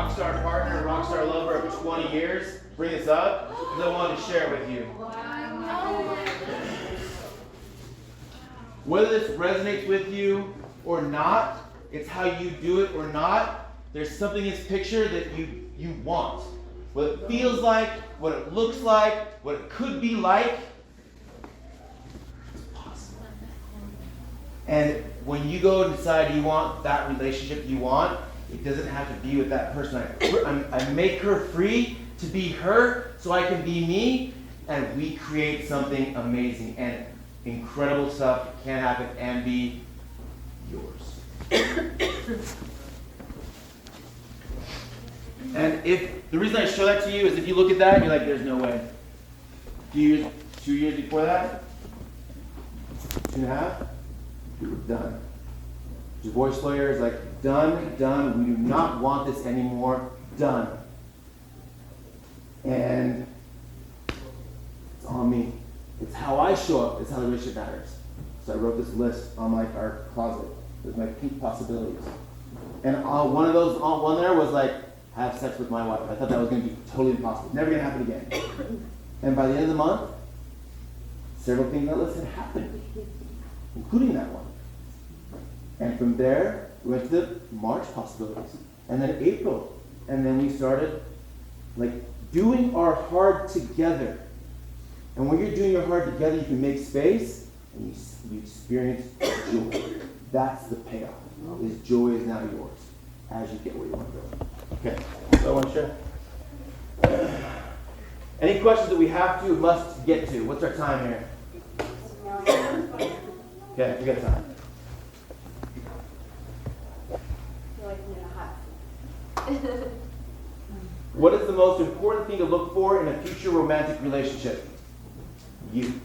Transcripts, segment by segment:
rock star partner, rock star lover of 20 years, bring this up because I wanted to share it with you. Whether this resonates with you or not, it's how you do it or not, there's something in this picture that you want. What it feels like, what it looks like, what it could be like. It's possible. And when you go and decide you want that relationship you want, it doesn't have to be with that person. I make her free to be her so I can be me, and we create something amazing and incredible stuff can happen and be yours. And if the reason I show that to you is if you look at that and you're like, there's no way. 2 years before that, 2.5, we were done. Divorce lawyer is like, done. We do not want this anymore. Done. And it's on me. It's how I show up. It's how the relationship matters. So I wrote this list on our closet. There's my pink possibilities. And one there was like, have sex with my wife. I thought that was going to be totally impossible. Never going to happen again. And by the end of the month, several things on that list had happened, including that one. And from there, we went to the March possibilities. And then April. And then we started doing our hard together. And when you're doing your hard together, you can make space and you experience joy. That's the payoff. Is joy is now yours as you get where you want to go. Okay, so I want to share. Any questions that we must get to? What's our time here? Okay, we got time. What is the most important thing to look for in a future romantic relationship? You.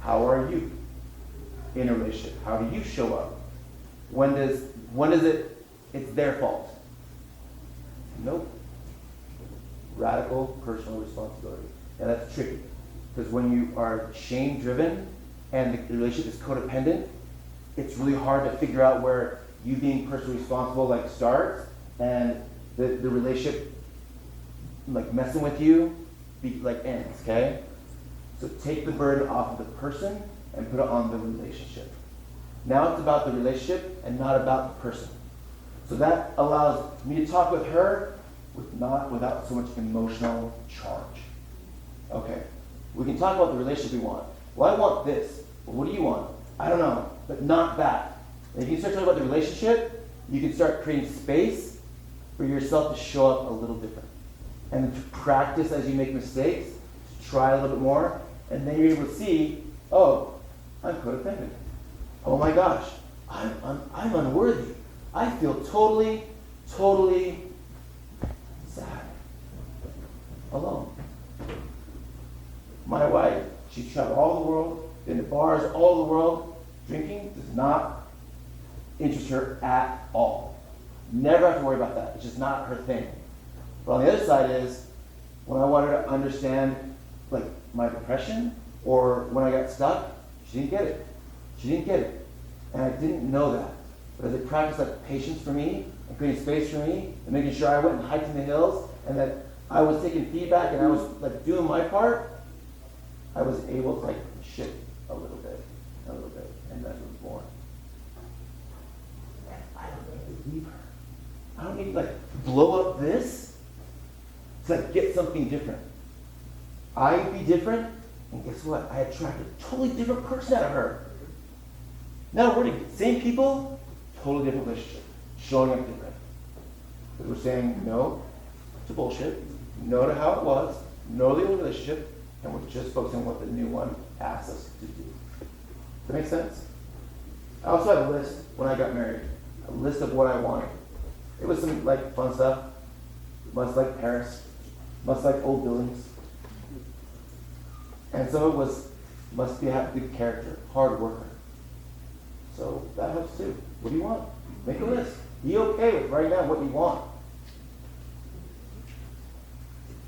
How are you in a relationship? How do you show up? When is it's their fault? Nope. Radical personal responsibility. Now that's tricky. Because when you are shame-driven and the relationship is codependent, it's really hard to figure out where you being personally responsible starts and the relationship messing with you ends, okay? So take the burden off of the person and put it on the relationship. Now it's about the relationship and not about the person. So that allows me to talk with her without so much emotional charge. Okay, we can talk about the relationship we want. Well, I want this. Well, what do you want? I don't know, but not that. And if you start talking about the relationship, you can start creating space for yourself to show up a little different. And to practice as you make mistakes, to try a little bit more, and then you're able to see, oh, I'm codependent. Oh my gosh, I'm unworthy. I feel totally sad, alone. My wife, she's traveled all the world, been to bars all over the world. Drinking does not interest her at all. Never have to worry about that. It's just not her thing. But on the other side is, when I wanted to understand my depression or when I got stuck, she didn't get it. And I didn't know that. But as I practiced patience for me and creating space for me and making sure I went and hiked in the hills and that I was taking feedback and I was doing my part, I was able to shift a little bit, and that was born. And I don't need to leave her. I don't need to blow up this to get something different. I be different, and guess what? I attract a totally different person out of her. Now we're the same people, totally different relationship, showing up different. Because we're saying no to bullshit, no to how it was, no to the old relationship, and we're just focusing on what the new one asks us to do. Does that make sense? I also had a list when I got married, a list of what I wanted. It was some fun stuff, much like Paris, much like old buildings. And some of it was, have good character, hard worker. So that helps too. What do you want? Make a list. Be okay with writing down what you want.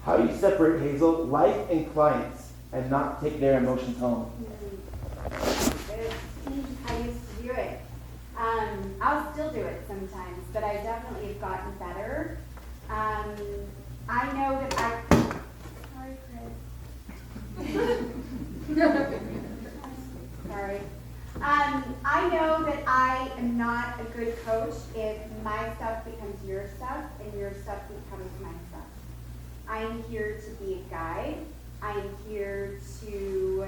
How do you separate, Hazel, life and clients and not take their emotions home? do it. I'll still do it sometimes, but I definitely have gotten better. I know that sorry, Chris. Sorry. I know that I am not a good coach if my stuff becomes your stuff and your stuff becomes my stuff. I am here to be a guide. I am here to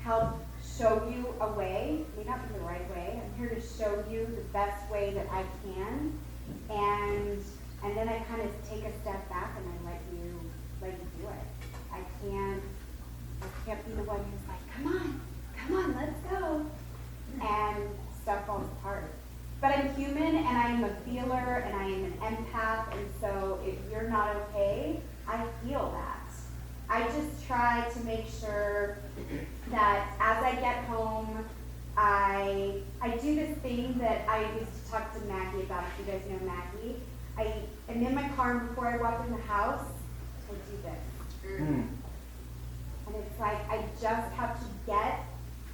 help show you a way, may not be the right way. I'm here to show you the best way that I can, and then I kind of take a step back and I let you do it. I can't be the one who's like, come on, let's go, and stuff falls apart. But I'm human, and I am a feeler, and I am an empath, and so if you're not okay, I feel that. I just try to make sure that as I get home, I do this thing that I used to talk to Maggie about, if you guys know Maggie. I am in my car, and before I walk in the house, I do this. And it's like I just have to get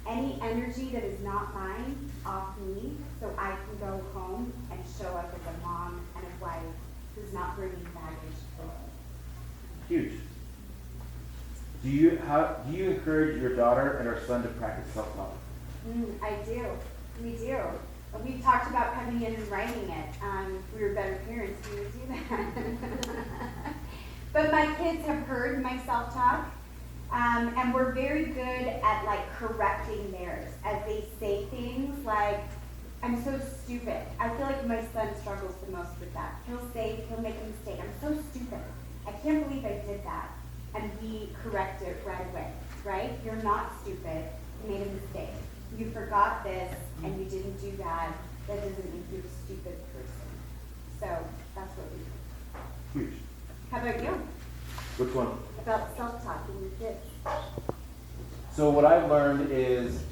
any energy that is not mine off me so I can go home and show up as a mom and a wife who's not bringing baggage home. Huge. Do you encourage your daughter and her son to practice self-talk? I do. We do. We've talked about coming in and writing it. If we were better parents, we would do that. But my kids have heard my self-talk, and we're very good at correcting theirs as they say things like, "I'm so stupid." I feel like my son struggles the most with that. He'll make a mistake. "I'm so stupid. I can't believe I did that." And we correct it right away, right? "You're not stupid. You made a mistake. You forgot this and you didn't do that. That doesn't make you a stupid person." So that's what we do. Huge. How about you? Which one? About self-talk and your kids. So what I've learned is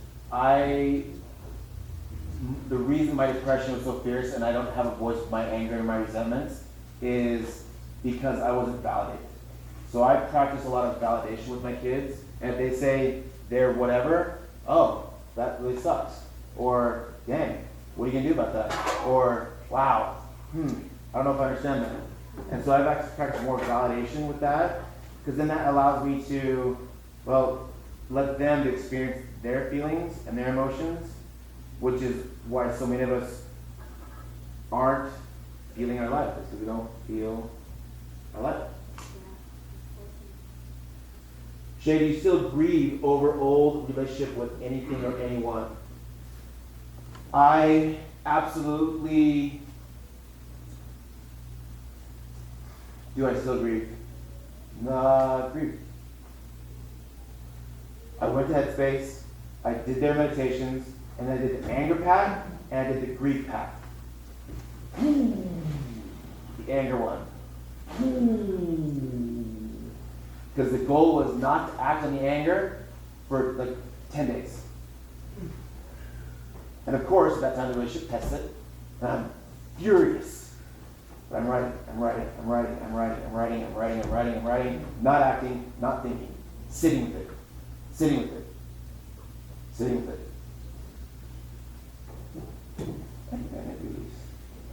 the reason my depression was so fierce and I don't have a voice for my anger and my resentments is because I wasn't validated. So I practice a lot of validation with my kids, and if they say they're whatever, "Oh, that really sucks," or "Dang, what are you gonna do about that?" or "Wow, I don't know if I understand that." And so I've actually practiced more validation with that, because then that allows me to, let them experience their feelings and their emotions, which is why so many of us aren't feeling our life, because we don't feel our life. Shay, do you still grieve over old relationship with anything or anyone? I absolutely do. I still grieve. Grieve. I went to Headspace, I did their meditations, and I did the anger path, and I did the grief path. The anger one. Because the goal was not to act on the anger for 10 days. And of course, at that time the relationship tests it, and I'm furious. But I'm writing, not acting, not thinking, sitting with it.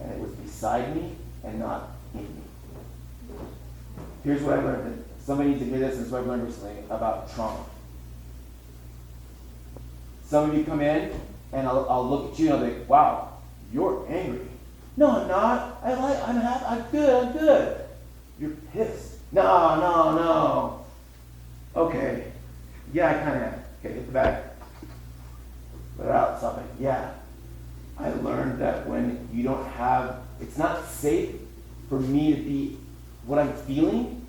And it was beside me and not in me. Here's what I learned. Somebody needs to hear this. This is what I've learned recently about trauma. Some of you come in, and I'll look at you and I'll be like, "Wow, you're angry." "No, I'm not. I'm good. You're pissed." No. Okay. Yeah, I kind of am. Okay, hit the bag. Let it out, stop it. Yeah. I learned that when you don't have, it's not safe for me to be what I'm feeling.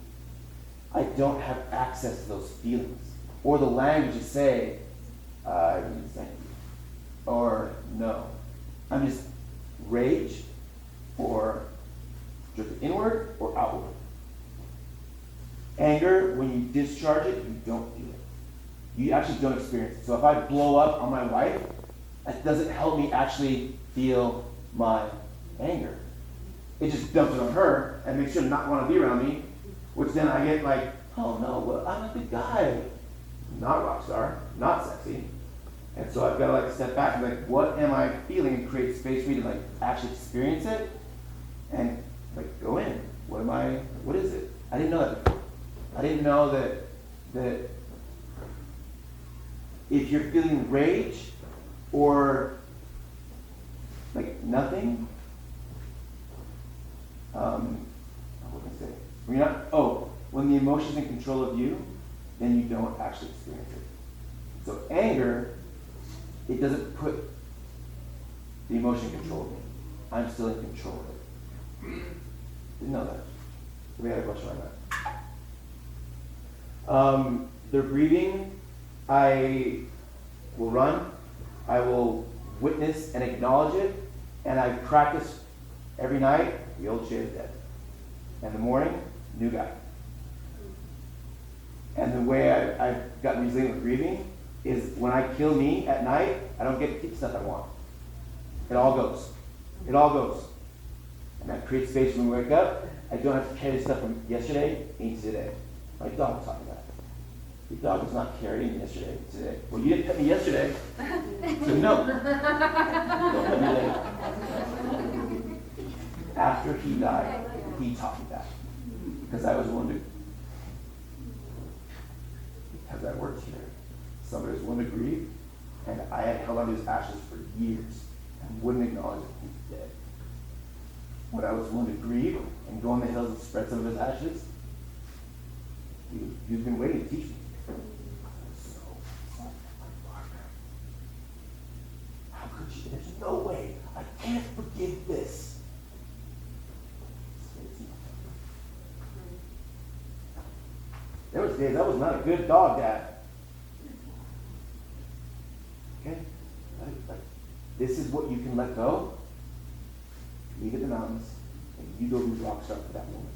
I don't have access to those feelings or the language to say, "I resent you," or "No." I'm just rage or drift inward or outward. Anger, when you discharge it, you don't feel it. You actually don't experience it. So if I blow up on my wife, that doesn't help me actually feel my anger. It just dumps it on her and makes her not want to be around me, which then I get like, "Oh no, well, I'm a good guy." Not rock star, not sexy. And so I've got to like step back and be like, what am I feeling, and create space for me to like actually experience it and like go in. What is it? I didn't know that before. I didn't know that if you're feeling rage or like nothing, what can I say? When the emotion's in control of you, then you don't actually experience it. So anger, it doesn't put the emotion in control of me. I'm still in control of it. Didn't know that. We had a question on that. The breathing, I will run, I will witness and acknowledge it, and I practice every night. The old Shay is dead. In the morning, new guy. And the way I've gotten resilient with breathing is when I kill me at night, I don't get to keep the stuff I want. It all goes. It all goes. And that creates space when we wake up. I don't have to carry stuff from yesterday into today. My dog taught me that. Your dog was not carrying yesterday to today. Well, you didn't pet me yesterday, so no. Don't pet me today. After he died, he taught me that. Because I was willing to, because I worked here, somebody was willing to grieve, and I had held on to his ashes for years and wouldn't acknowledge that he's dead. When I was willing to grieve and go in the hills and spread some of his ashes, he's been waiting to teach me. How could you? There's no way. I can't forgive this. There was days I was not a good dog dad. Okay? This is what you can let go. Leave it in the mountains, and you go be rock star for that moment.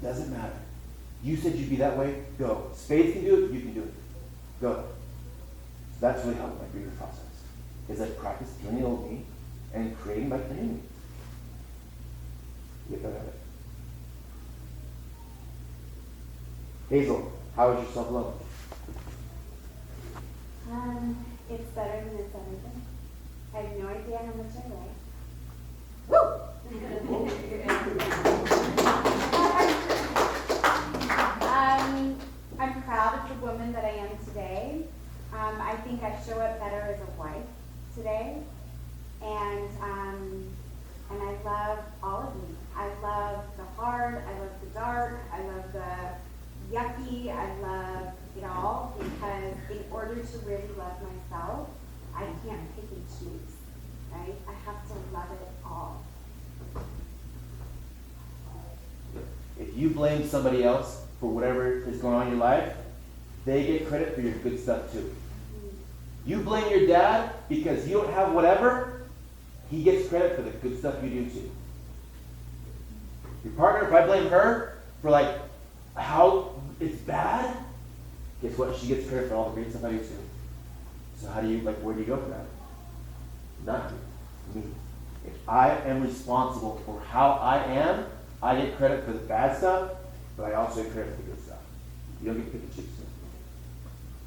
Doesn't matter. You said you'd be that way, go. Spades can do it, you can do it. Go. So that's really helped my grieving process. Is I practice killing the old me and creating my new me. Get better at it. Hazel, how is your self-love? It's better than it's ever been. I have no idea how much I like. Woo! I'm proud of the woman that I am today. I think I show up better as a wife today. And I love all of me. I love the hard, I love the dark, I love the yucky, I love it all, because in order to really love myself, I can't pick and choose, right? I have to love it all. If you blame somebody else for whatever is going on in your life, they get credit for your good stuff too. You blame your dad because you don't have whatever, he gets credit for the good stuff you do too. Your partner, if I blame her for like how it's bad, guess what? She gets credit for all the great stuff I do too. So how do you, where do you go for that? Not me. If I am responsible for how I am, I get credit for the bad stuff, but I also get credit for the good stuff. You don't get to pick and choose.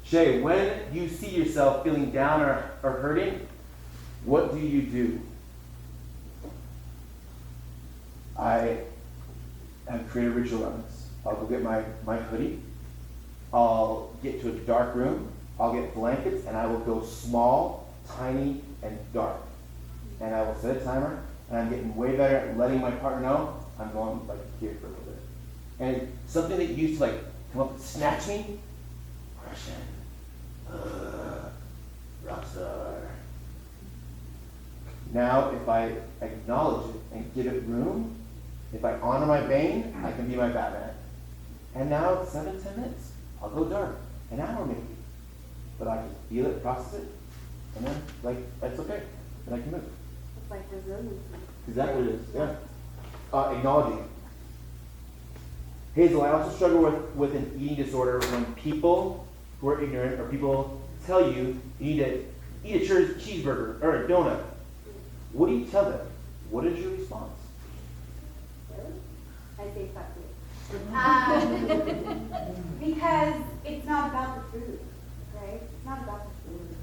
Shay, when you see yourself feeling down or hurting, what do you do? I have created a ritual around this. I'll go get my hoodie. I'll get to a dark room. I'll get blankets, and I will go small, tiny, and dark. And I will set a timer, and I'm getting way better at letting my partner know I'm going here for a little bit. And something that used to come up and snatch me, Russian, rockstar. Now, if I acknowledge it and give it room, if I honor my Bane, I can be my Batman. And now it's 7-10 minutes. I'll go dark, an hour maybe. But I can feel it, process it, and then, that's okay. And I can move. It's like resilience. Exactly what it is, yeah. Acknowledging. Hazel, I also struggle with an eating disorder when people who are ignorant or people tell you need to eat a cheeseburger or a donut. What do you tell them? What is your response? Really? I say fuck you. Because it's not about the food, right? It's not about the food.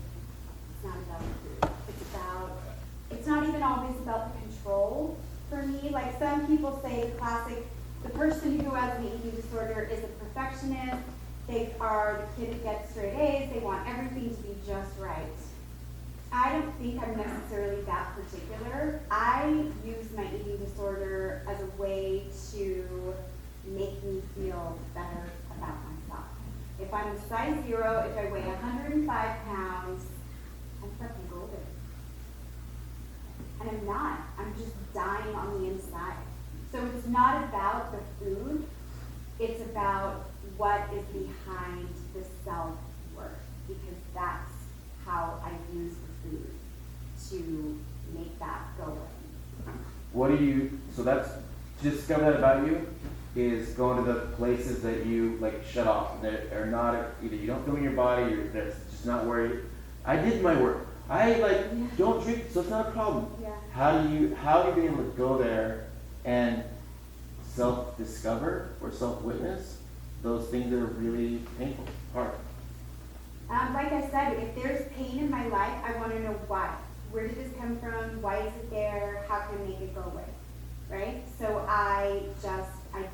say the classic, the person who has an eating disorder is a perfectionist. They are the kid that gets straight A's. They want everything to be just right. I don't think I'm necessarily that particular. I use my eating disorder as a way to make me feel better about myself. If I'm a size 0, if I weigh 105 pounds, I'm fucking golden. And I'm not. I'm just dying on the inside. So it's not about the food. It's about what is behind the self-worth. Because that's how I use the food to make that go away. So that's, to discover that about you, is going to the places that you like shut off, that are not, either you don't feel in your body, or that's just not where you, I did my work. I don't drink, so it's not a problem. Yeah. How do you be able to go there and self-discover or self-witness those things that are really painful, hard? Like I said, if there's pain in my life, I want to know why. Where did this come from? Why is it there? How can I make it go away? Right? So I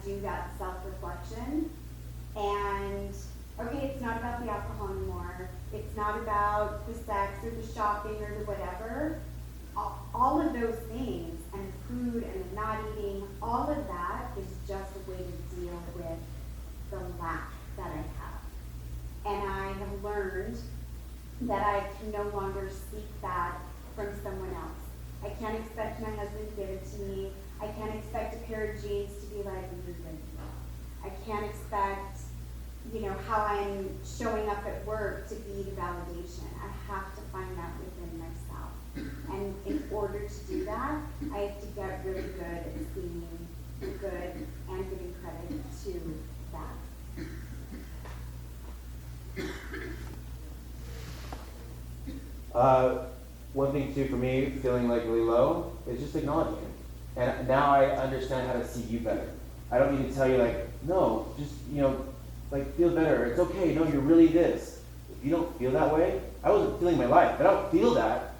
do that self-reflection. And, okay, it's not about the alcohol anymore. It's not about the sex or the shopping or the whatever. All of those things, and the food and the not eating, all of that is just a way to deal with the lack that I have. And I have learned that I can no longer seek that from someone else. I can't expect my husband to give it to me. I can't expect a pair of jeans to be like, you're good. I can't expect, how I'm showing up at work to be the validation. I have to find that within myself. And in order to do that, I have to get really good at seeing the good and giving credit to that. One thing too for me, feeling like really low, is just acknowledging it. And now I understand how to see you better. I don't need to tell you no, just, feel better. It's okay, no, you're really this. If you don't feel that way, I wasn't feeling my life. If I don't feel that,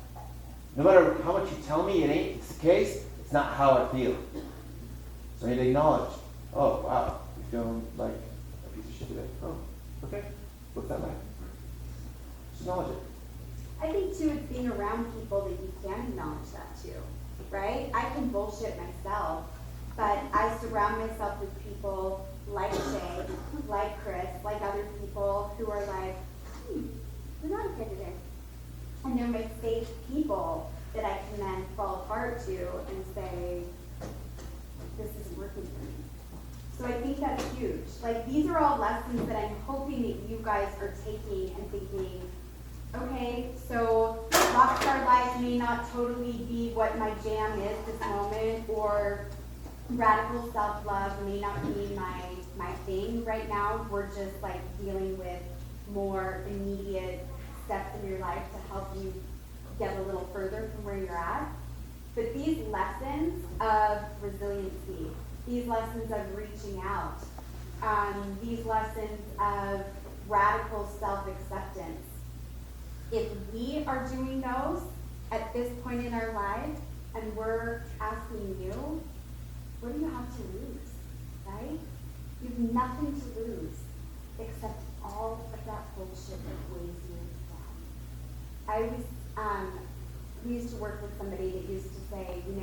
no matter how much you tell me it's the case, it's not how I feel. So I need to acknowledge, oh, wow, you're feeling like a piece of shit today. Oh, okay, what's that like? Just acknowledge it. I think too, it's being around people that you can acknowledge that too, right? I can bullshit myself, but I surround myself with people like Shay, like Chris, like other people who are like, you're not okay today. And they're my safe people that I can then fall apart to and say, this isn't working for me. So I think that's huge. These are all lessons that I'm hoping that you guys are taking and thinking, okay, so rockstar life may not totally be what my jam is this moment, or radical self-love may not be my thing right now. We're just dealing with more immediate steps in your life to help you get a little further from where you're at. But these lessons of resiliency, these lessons of reaching out, these lessons of radical self-acceptance, if we are doing those at this point in our lives, and we're asking you, what do you have to lose, right? You have nothing to lose except all of that bullshit that weighs you down. We used to work with somebody that used to say, who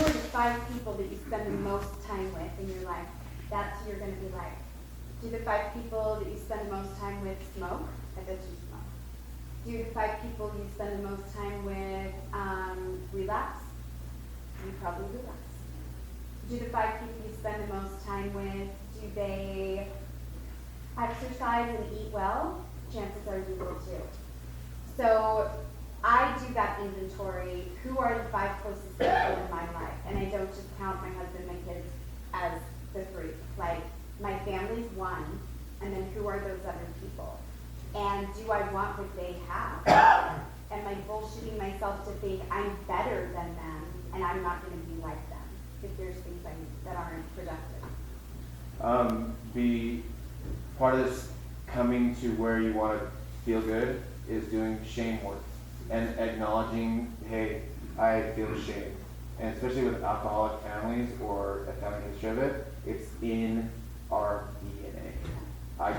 are the 5 people that you spend the most time with in your life? That's who you're going to be like. Do the 5 people that you spend the most time with smoke? I bet you smoke. Do the 5 people you spend the most time with relapse? You probably relapse. Do the 5 people you spend the most time with, do they exercise and eat well? Chances are you will too. So I do that inventory. Who are the 5 closest people in my life? And I don't just count my husband, my kids as the 3. My family's 1, and then who are those other people? And do I want what they have? Am I bullshitting myself to think I'm better than them and I'm not going to be like them if there's things that aren't productive? The part of this coming to where you want to feel good is doing shame work and acknowledging, hey, I feel shame. And especially with alcoholic families or a family history of it, it's in our DNA. I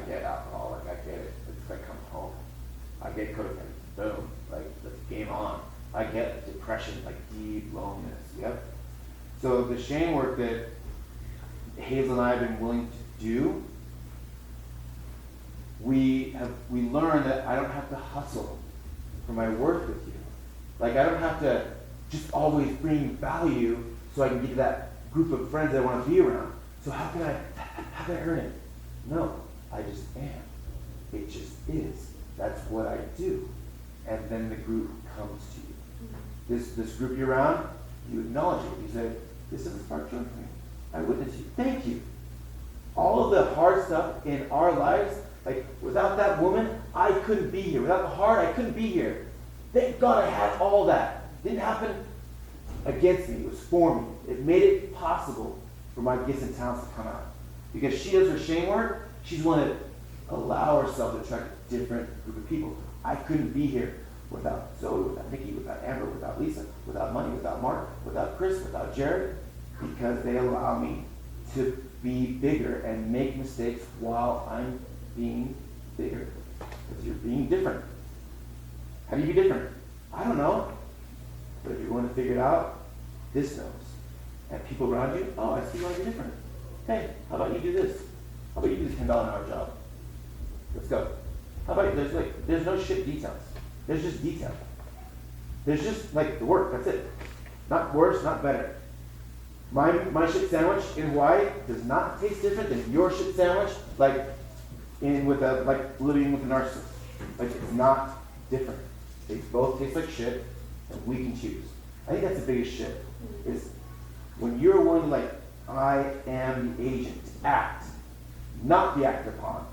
get alcohol, like I get it. It's like come home. I get codependent. Boom. Like let's game on. I get depression, like deep loneliness. Yep. So the shame work that Hazel and I have been willing to do, we learned that I don't have to hustle for my work with you. Like I don't have to just always bring value so I can get to that group of friends that I want to be around. So how can I earn it? No, I just am. It just is. That's what I do. And then the group comes to you. This group you're around, you acknowledge it. You say, this is a spark joy for me. I witness you. Thank you. All of the hard stuff in our lives, like without that woman, I couldn't be here. Without the heart, I couldn't be here. Thank God I had all that. It didn't happen against me. It was for me. It made it possible for my gifts and talents to come out. Because she does her shame work, she's willing to allow herself to attract a different group of people. I couldn't be here without Zoe, without Nikki, without Amber, without Lisa, without Money, without Mark, without Chris, without Jared, because they allow me to be bigger and make mistakes while I'm being bigger. Because you're being different. How do you be different? I don't know. But if you're willing to figure it out, this knows. And people around you, oh, I see why you're different. Hey, how about you do this? How about you do this $10 an hour job? Let's go. How about you? There's no shit details. There's just detail. There's just like the work, that's it. Not worse, not better. My shit sandwich in Hawaii does not taste different than your shit sandwich, like living with a narcissist. Like it's not different. They both taste like shit, and we can choose. I think that's the biggest shit. Is when you're willing to like, I am the agent, to act, not be acted upon,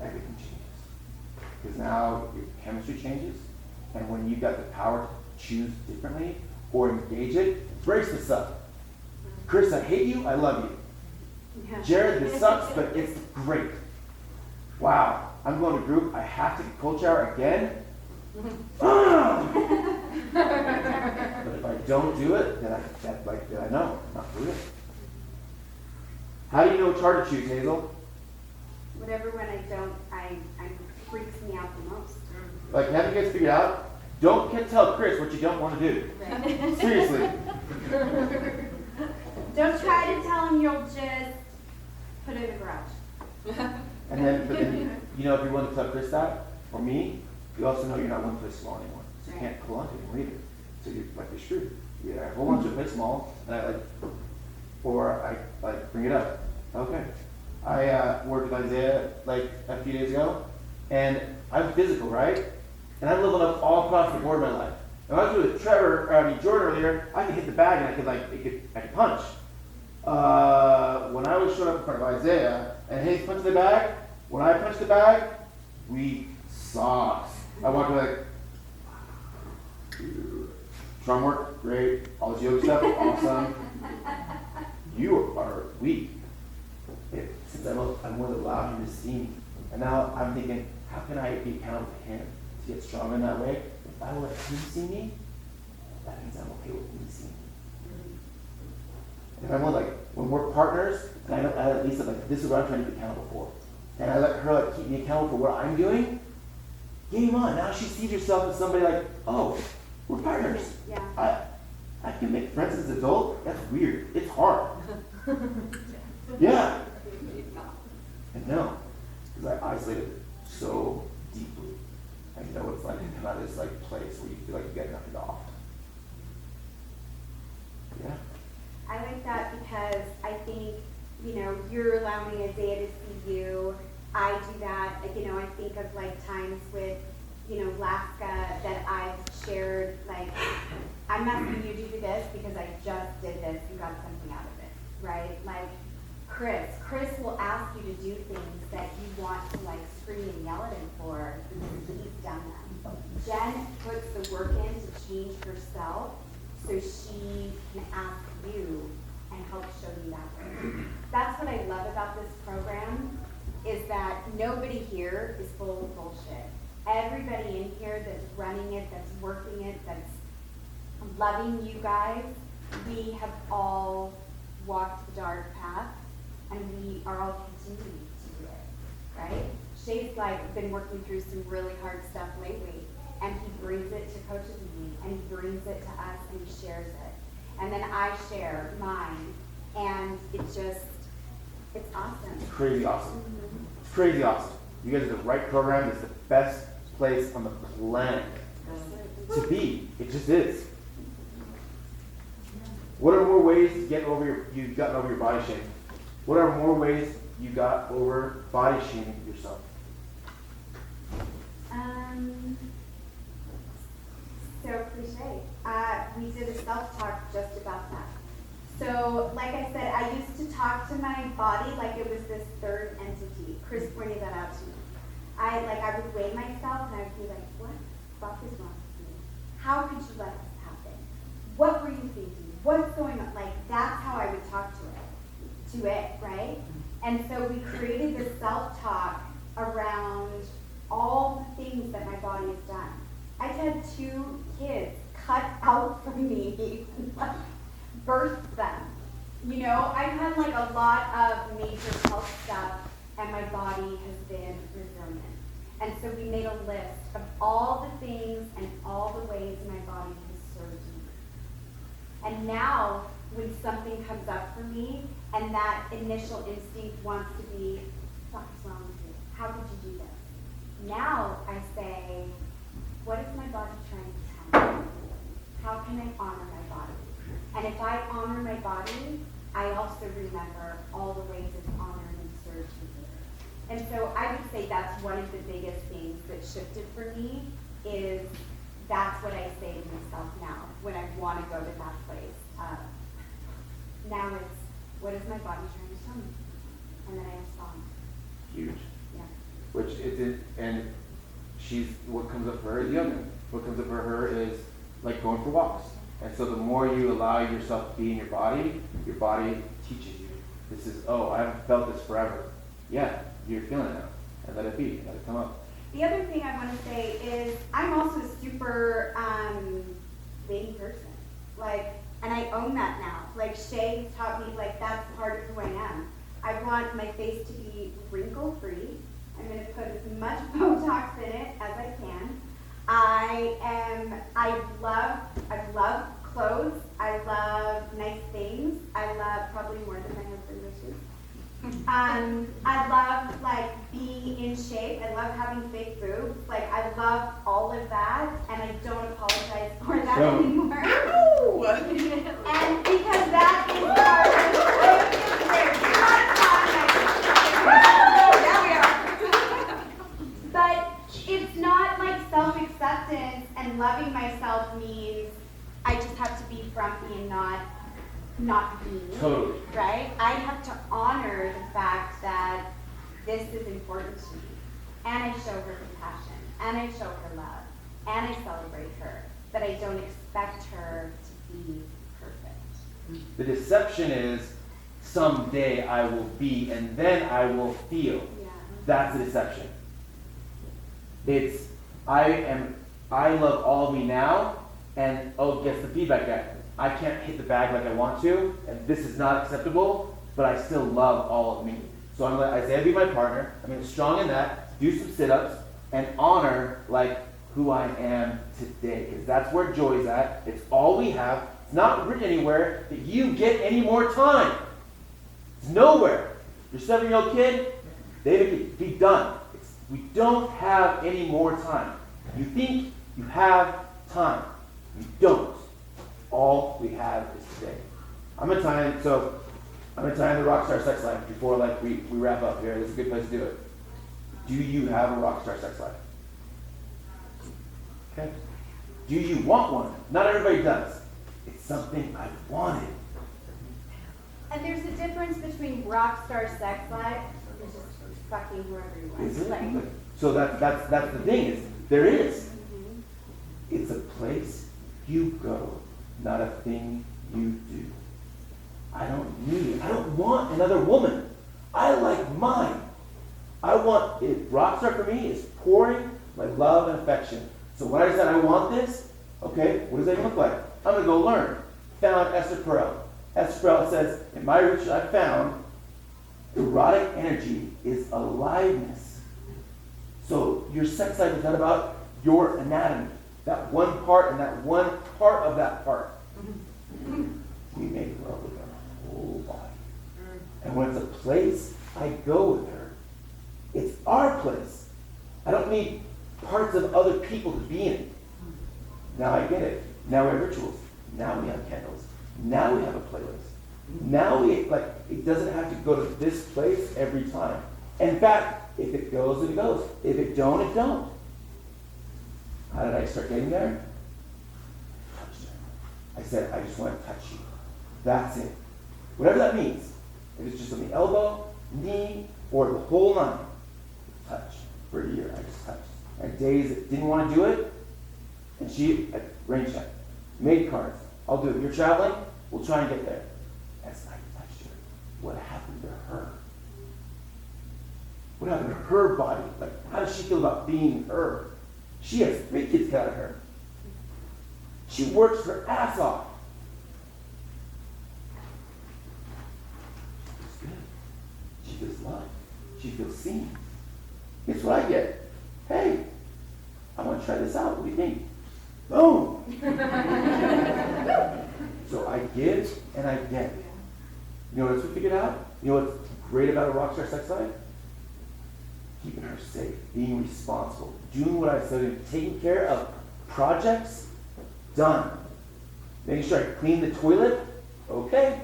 everything changes. Because now your chemistry changes, and when you've got the power to choose differently or engage it, brace this up. Chris, I hate you, I love you. Yeah. Jared, this sucks, but it's great. Wow, I'm going to group, I have to cold shower again. But if I don't do it, then I know I'm not doing it. How do you know which hard to choose, Hazel? Whatever when I don't, I freaks me out the most. Like, have you guys figured out? Don't tell Chris what you don't want to do. Right. Seriously. Don't try to tell him you'll just put it in the garage. But then, you know, if you're willing to tell Chris that, or me, you also know you're not willing to play small anymore. So you can't hold on to it anymore either. So you're screwed. Yeah, I hold on to it, play small, and I bring it up. Okay. I worked with Isaiah like a few days ago, and I'm physical, right? And I'm leveling up all across the board in my life. And when I was with Jordan earlier, I could hit the bag and I could punch. When I was showing up in front of Isaiah and Hayes punched the bag, when I punched the bag, we sauced. I walked away like, drum work, great. All this yoga stuff, awesome. You are weak. Since I'm willing to allow him to see me. And now I'm thinking, how can I be accountable to him to get stronger in that way? If I let him see me, that means I'm okay with him seeing me. If I'm when we're partners, and I know at least this is what I'm trying to be accountable for. And I let her keep me accountable for what I'm doing, game on. Now she sees herself as somebody like, oh, we're partners. Yeah. I can make friends as an adult. That's weird. It's hard. Yeah. And no, because I isolated so deeply. I know it's like come out of this place where you feel like you got nothing to offer. Yeah. I like that because I think, you're allowing Isaiah to see you. I do that. I think of times with, Laska that I've shared, I'm asking you to do this because I just did this and got something out of it, right? Chris will ask you to do things that you want to scream and yell at him for because he's done them. Jen puts the work in to change herself so she can ask you and help show you that way. That's what I love about this program is that nobody here is full of bullshit. Everybody in here that's running it, that's working it, that's loving you guys, we have all walked the dark path, and we are all continuing to do it, right? Shay's like been working through some really hard stuff lately, and he brings it to coaches and me, and he brings it to us, and he shares it. And then I share mine, and it's awesome. It's crazy awesome. It's crazy awesome. You guys are the right program. It's the best place on the planet to be. It just is. What are more ways to get over you've gotten over your body shame? What are more ways you got over body shaming yourself? So cliche. We did a self-talk just about that. So, like I said, I used to talk to my body like it was this third entity. Chris pointed that out to me. I would weigh myself and I would be like, what the fuck is wrong with me? How could you let this happen? What were you thinking? What's going on? Like, that's how I would talk to it, right? And so we created this self-talk around all the things that my body has done. I've had 2 kids cut out from me, birthed them. You know, I've had like a lot of major health stuff, and my body has been resilient. And so we made a list of all the things and all the ways my body has served me. And now, when something comes up for me, and that initial instinct wants to be, what is wrong with you? How could you do this? Now I say, what is my body trying to tell me? How can I honor my body? And if I honor my body, I also remember all the ways it's honored and served me. And so I would say that's one of the biggest things that shifted for me, is that's what I say to myself now when I want to go to that place. Now it's, what is my body trying to tell me? And then I respond. Huge. Yeah. Which and what comes up for her is yoga. What comes up for her is like going for walks. And so the more you allow yourself to be in your body teaches you. This is, I haven't felt this forever. Yeah, you're feeling it now. And let it be, let it come up. The other thing I want to say is I'm also a super vain person. And I own that now. Shay taught me, that's part of who I am. I want my face to be wrinkle-free. I'm going to put as much Botox in it as I can. I love clothes. I love nice things. I love, probably more than my husband wishes. I love being in shape. I love having fake boobs. I love all of that, and I don't apologize for that anymore. And because that is part of But it's not like self-acceptance and loving myself means I just have to be frumpy and not be me. Totally. Right? I have to honor the fact that this is important to me. And I show her compassion. And I show her love. And I celebrate her. But I don't expect her to be perfect. The deception is someday I will be, and then I will feel. Yeah. That's the deception. It's I love all of me now, and guess the feedback guy. I can't hit the bag like I want to, and this is not acceptable, but I still love all of me. So I'm gonna let Isaiah be my partner. I'm gonna be strong in that, do some sit-ups, and honor who I am today, because that's where joy's at. It's all we have. It's not written anywhere that you get any more time. It's nowhere. Your 7-year-old kid, they could be done. We don't have any more time. You think you have time. You don't. All we have is today. I'm gonna tie in the rockstar sex life before we wrap up here. This is a good place to do it. Do you have a rockstar sex life? Okay. Do you want one? Not everybody does. It's something I've wanted. And there's a difference between rock star sex life and just fucking whoever you want. Is it? So that's the thing is there is. It's a place you go, not a thing you do. I don't want another woman. I like mine. Rockstar for me is pouring my love and affection. So when I said I want this, okay, what does that look like? I'm going to go learn. Found Esther Perel. Esther Perel says, in my research I found, erotic energy is aliveness. So your sex life is not about your anatomy. That one part and that one part of that part. We make love with our whole body. And when it's a place, I go with her. It's our place. I don't need parts of other people to be in it. Now I get it. Now we have rituals. Now we have candles. Now we have a playlist. Now it doesn't have to go to this place every time. In fact, if it goes, it goes. If it don't, it don't. How did I start getting there? Touched her. I said, I just want to touch you. That's it. Whatever that means. If it's just on the elbow, knee, or the whole nine. Touch. For a year, I just touched. And days that didn't want to do it, and she, rain check, made cards. I'll do it. You're traveling? We'll try and get there. As I touched her, what happened to her? What happened to her body? Like, how does she feel about being her? She has 3 kids cut out of her. She works her ass off. She feels good. She feels loved. She feels seen. Guess what I get? Hey, I want to try this out. What do you think? Boom! So I give and I get. You know what else we figured out? You know what's great about a rockstar sex life? Keeping her safe, being responsible, doing what I said, taking care of projects, done. Making sure I clean the toilet, okay.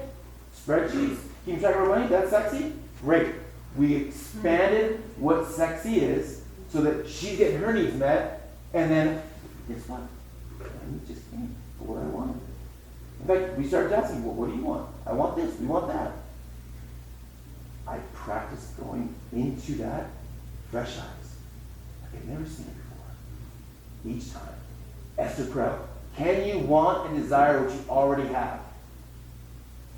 Spreadsheets, keeping track of our money, that's sexy? Great. We expanded what sexy is so that she's getting her needs met, and then, guess what? I just came for what I wanted. In fact, we started asking, well, what do you want? I want this, we want that. I practiced going into that fresh eyes. Like I've never seen it before. Each time. Esther Perel, can you want and desire what you already have?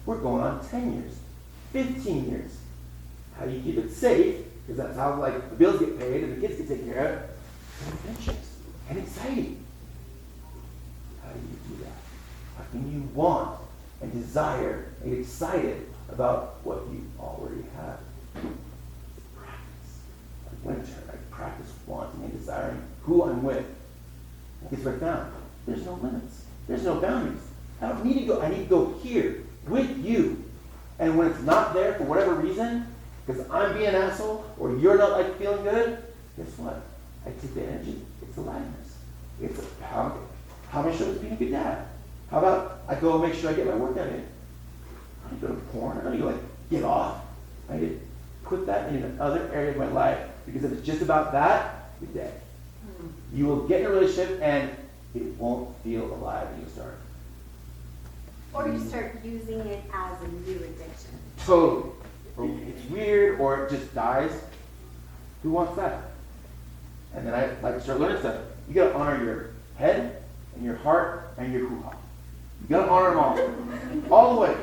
We're going on 10 years, 15 years. How do you keep it safe? Because that's how the bills get paid and the kids get taken care of. And adventures and exciting. How do you do that? How can you want and desire and get excited about what you already have? Practice. Like winter, I practice wanting and desiring who I'm with. Guess what I found? There's no limits. There's no boundaries. I don't need to go. I need to go here with you. And when it's not there for whatever reason, because I'm being an asshole or you're not feeling good, guess what? I take the energy. It's aliveness. It's how am I sure it's being a good dad? How about I go make sure I get my workout in? I don't go to porn. I don't need to get off. I need to put that in another area of my life, because if it's just about that, you're dead. You will get in a relationship and it won't feel alive when you start. Or you start using it as a new addiction. Totally. Or it's weird, or it just dies. Who wants that? And then I start learning stuff. You gotta honor your head and your heart and your hoo-ha. You gotta honor them all the way.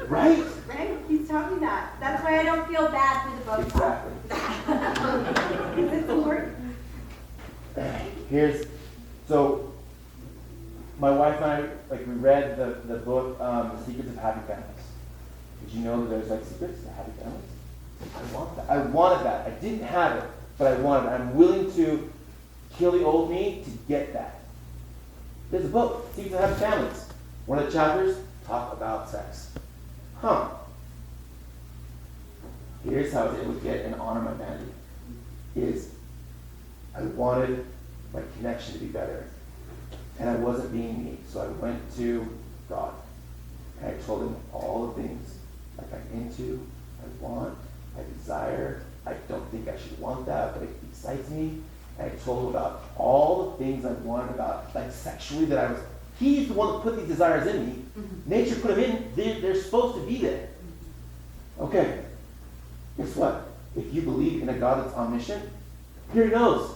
Right? Right? He's talking that. That's why I don't feel bad for the both. Exactly. It's important. So my wife and I, we read the book, The Secrets of Happy Families. Did you know that there's secrets to happy families? I want that. I wanted that. I didn't have it, but I wanted it. I'm willing to kill the old me to get that. There's a book, Secrets of Happy Families. One of the chapters, talk about sex. Here's how I was able to get and honor my vanity. Is I wanted my connection to be better. And I wasn't being me. So I went to God. And I told him all the things I'm into, I want, I desire. I don't think I should want that, but it excites me. And I told him about all the things I wanted about, sexually, that he's the one that put these desires in me. Mm-hmm. Nature put them in. They're supposed to be there. Okay. Guess what? If you believe in a God that's omniscient, here he knows.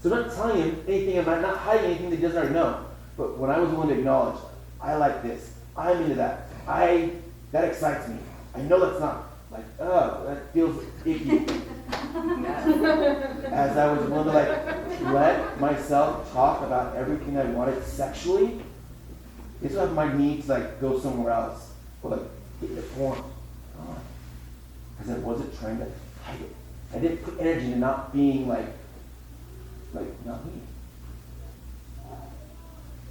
So I'm not telling him anything, I'm not hiding anything that he doesn't already know. But when I was willing to acknowledge, I like this, I'm into that, that excites me. I know that's not that feels icky. As I was willing to like let myself talk about everything I wanted sexually, it's like my need to like go somewhere else or like get the porn. Because I wasn't trying to hide it. I didn't put energy into not being like not me.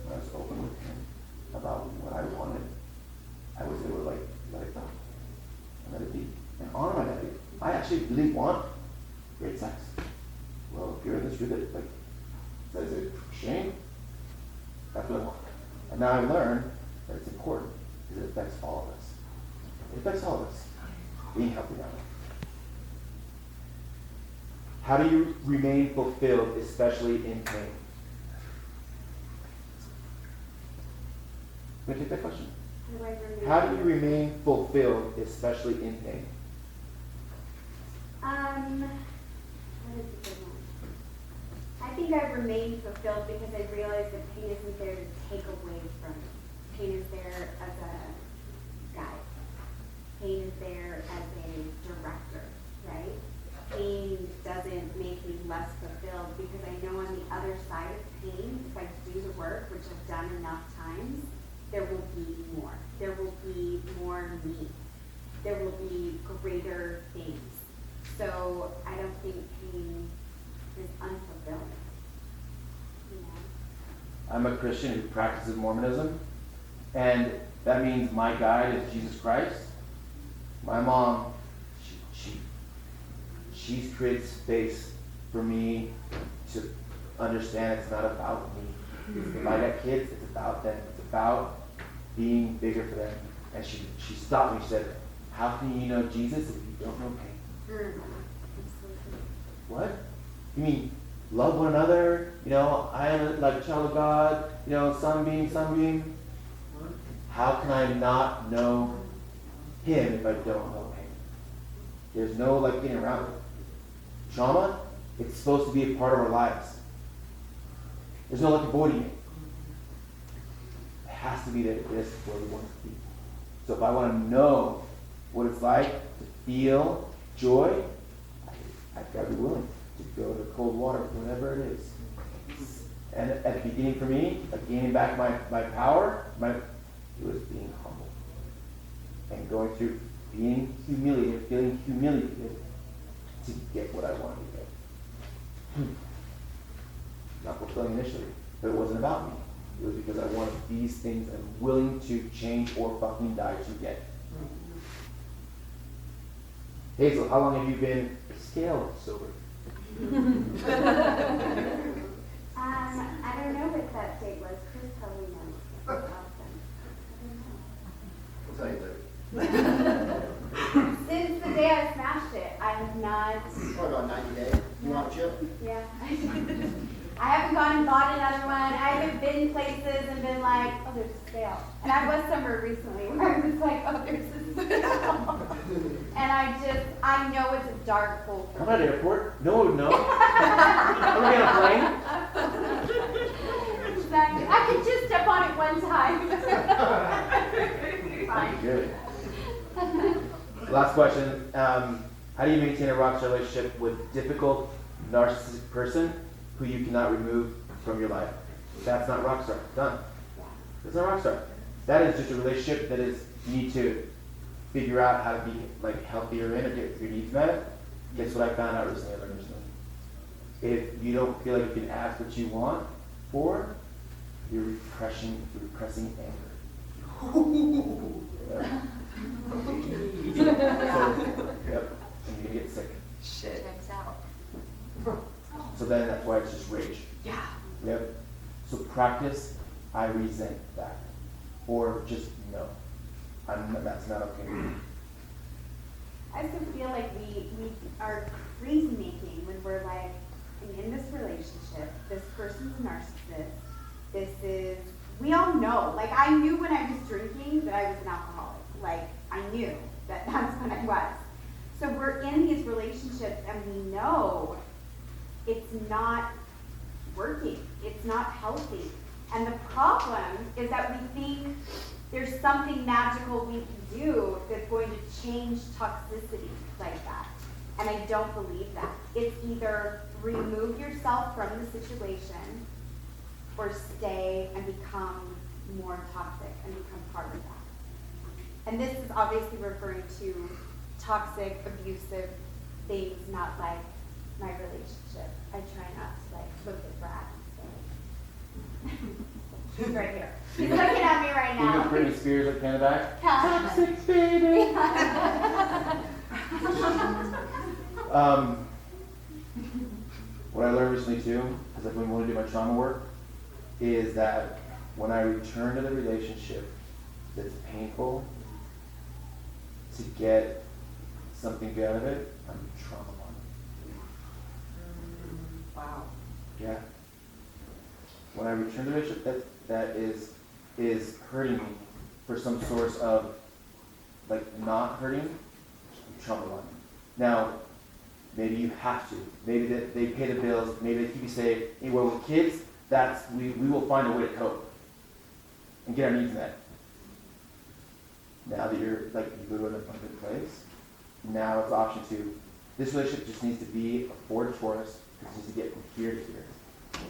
When I was open with him about what I wanted, I was able to like let it go. And let it be. And honor my daddy. I actually really want great sex. Well, if you're in this with it, like, that is a shame. That's what I want. And now I learned that it's important because it affects all of us. It affects all of us. Being healthy that way. How do you remain fulfilled, especially in pain? I'm going to take that question. How do you remain fulfilled, especially in pain? That is a good one. I think I remain fulfilled because I realize that pain isn't there to take away from me. Pain is there as a guide. Pain is there as a director, right? Pain doesn't make me less fulfilled because I know on the other side of pain, if I do the work, which I've done enough times, there will be more. There will be more me. There will be greater things. So I don't think pain is unfulfilling. You know? I'm a Christian who practices Mormonism, and that means my guide is Jesus Christ. My mom, she's created space for me to understand it's not about me. If I got kids, it's about them. It's about being bigger for them. And she stopped me. She said, "How can you know Jesus if you don't know pain?" What? You mean love one another? You know, I am like a child of God. You know, sunbeam. How can I not know Him if I don't know pain? There's no like getting around it. Trauma, it's supposed to be a part of our lives. There's no like avoiding it. It has to be that this is where we want to be. So if I want to know what it's like to feel joy, I've got to be willing to go to cold water, whatever it is. And at the beginning for me, of gaining back my power, it was being humble. And going through being humiliated, feeling humiliated to get what I wanted to get. Not fulfilling initially, but it wasn't about me. It was because I wanted these things I'm willing to change or fucking die to get. Hazel, how long have you been scale sober? I don't know what that date was. Chris probably knows. I'll tell you later. Since the day I smashed it, I have not. What, about 90 days? You want a chip? Yeah. I haven't gone and bought another one. I haven't been places and been like, oh, there's a sale. And I was somewhere recently where I was like, oh, there's a sale. And I know it's a dark hole for I'm me. at an airport. No one would know. I'm going to get on a plane. Exactly. I could just step on it one time. Fine. Good. Last question. How do you maintain a rockstar relationship with a difficult, narcissistic person who you cannot remove from your life? That's not rockstar. Done. That's not rockstar. That is just a relationship that is you need to figure out how to be like healthier in or get your needs met. Guess what I found out recently? If you don't feel like you can ask what you want for, you're repressing anger. Yeah. Yep. And you're gonna get sick. Shit. Checks out. So then that's why it's just rage. Yeah. Yep. So practice, I resent that. Or just no. That's not okay. I also feel like we are crazy making when we're like, I'm in this relationship, this person's a narcissist, we all know. Like I knew when I was drinking that I was an alcoholic. Like I knew that that's what I was. So we're in these relationships and we know it's not working. It's not healthy. And the problem is that we think there's something magical we can do that's going to change toxicity like that. And I don't believe that. It's either remove yourself from the situation or stay and become more toxic and become part of that. And this is obviously referring to toxic, abusive things, not like my relationship. I try not to like look at Brad and say, he's right here. He's looking at me right now. Even Britney Spears like kind of back. Toxic baby. What I learned recently too, because like when I do my trauma work, is that when I return to the relationship that's painful, to get something good out of it, I'm trauma bonded. Wow. Yeah. When I return to the relationship that is hurting me for some source of like not hurting, I'm trauma bonded. Now, maybe you have to. Maybe they pay the bills. Maybe they keep you safe. Anyway, with kids, we will find a way to cope and get our needs met. Now that you're like you go to an abundant place, now it's option two. This relationship just needs to be a Ford Taurus. It needs to get from here to here.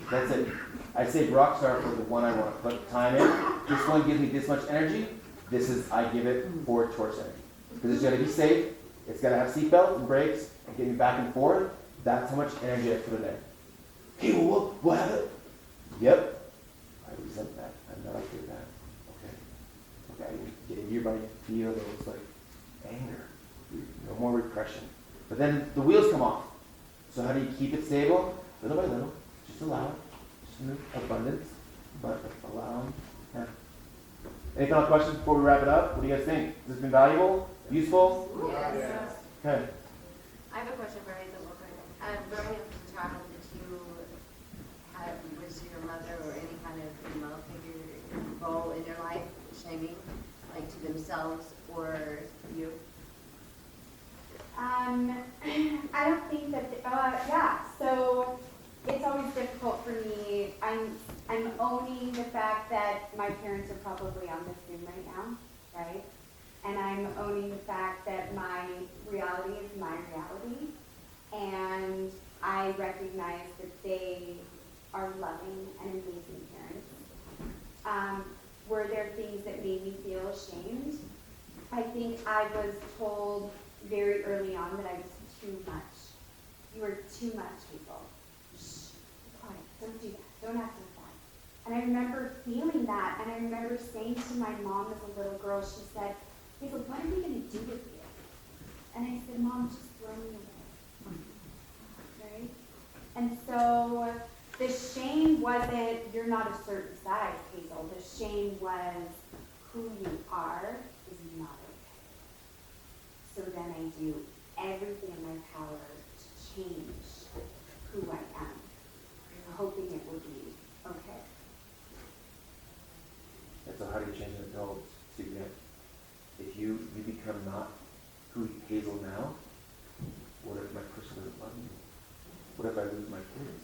That's it. I say rock star for the one I want to put time in. This one gives me this much energy. I give it Ford Taurus energy. Because it's got to be safe. It's got to have seatbelts and brakes and get me back and forth. That's how much energy I put in there. Hey, well, what happened? Yep. I resent that. I'm not okay with that. Okay. You're going to feel those like anger. No more repression. But then the wheels come off. So how do you keep it stable? Little by little. Just allow it. Just in abundance. But allow them. Yeah. Any final questions before we wrap it up? What do you guys think? Has this been valuable? Useful? Yes. Okay. I have a question for Hazel real quick. Growing up as a child, was your mother or any kind of male figure role in your life shaming, like to themselves or you? I don't think that, yeah, so it's always difficult for me. I'm owning the fact that my parents are probably on this Zoom right now, right? And I'm owning the fact that my reality is my reality. And I recognize that they are loving and amazing parents. Were there things that made me feel ashamed? I think I was told very early on that I was too much. You are too much, Hazel. Shh, be quiet. Don't do that. Don't act like that. And I remember feeling that, and I remember saying to my mom as a little girl, she said, Hazel, what are we going to do with you? And I said, Mom, just throw me away. Right? And so the shame wasn't, you're not a certain size, Hazel. The shame was, who you are is not okay. So then I do everything in my power to change who I am, hoping it will be okay. And so how do you change an adult to get, if you become not who Hazel now, what if my person doesn't love me? What if I lose my kids?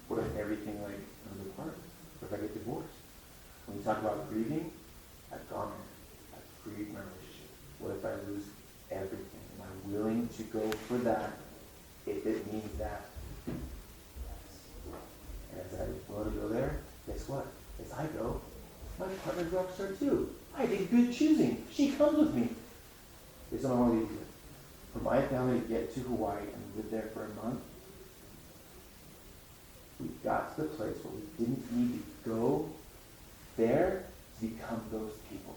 What if everything like comes apart? What if I get divorced? When you talk about grieving, I've gone there. I've grieved my relationship. What if I lose everything? Am I willing to go for that if it means that? Yes. And as I willing to go there, guess what? As I go, my partner's rock star too. I did good choosing. She comes with me. Here's what I want to leave you with. For my family to get to Hawaii and live there for a month, we got to the place where we didn't need to go there to become those people.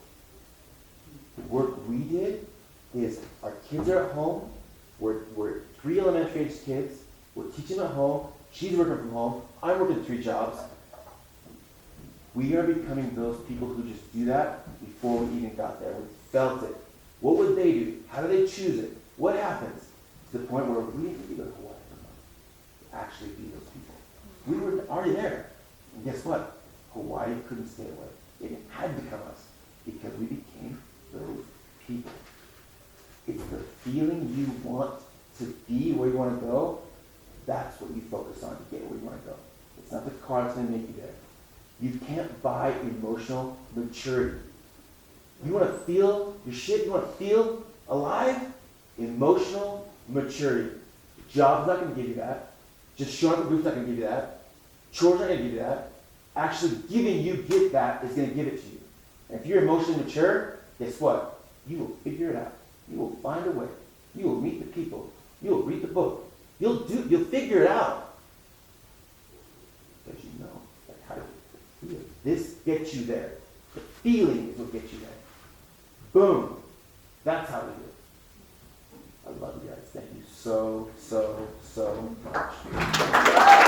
The work we did is our kids are at home. We're 3 elementary age kids. We're teaching at home. She's working from home. I'm working 3 jobs. We are becoming those people who just do that before we even got there. We felt it. What would they do? How do they choose it? What happens? To the point where we didn't need to go to Hawaii for a month to actually be those people. We were already there. And guess what? Hawaii couldn't stay away. It had to become us because we became those people. It's the feeling you want to be where you want to go. That's what you focus on to get where you want to go. It's not the car that's going to make you there. You can't buy emotional maturity. You want to feel your shit? You want to feel alive? Emotional maturity. Job's not going to give you that. Just showing up at group's not going to give you that. Chores aren't going to give you that. Actually giving you get that is going to give it to you. And if you're emotionally mature, guess what? You will figure it out. You will find a way. You will meet the people. You will read the book. You'll figure it out. Because you know like how to feel. This gets you there. The feeling is what gets you there. Boom. That's how we do it. I love you guys. Thank you so, so, so much.